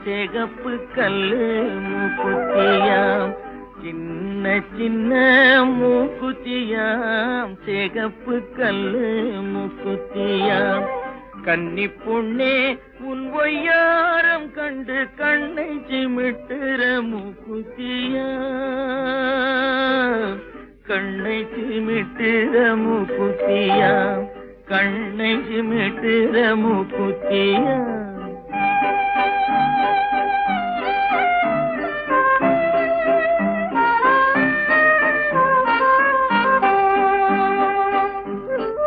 சிகப்பு கல்லு மூக்குத்தியாம் சின்ன சின்ன மூக்குத்தியாம் சிகப்பு கல்லு மூக்குத்தியாம் கன்னி பொண்ணே உன் ஒய்யாரம் கண்டு கண்ணை சிமிட்டுற மூக்குத்தியாம் கண்ணை சிமிட்டுற மூக்குத்தியாம் கண்ணை சிமிட்டுற மூக்குத்தியாம்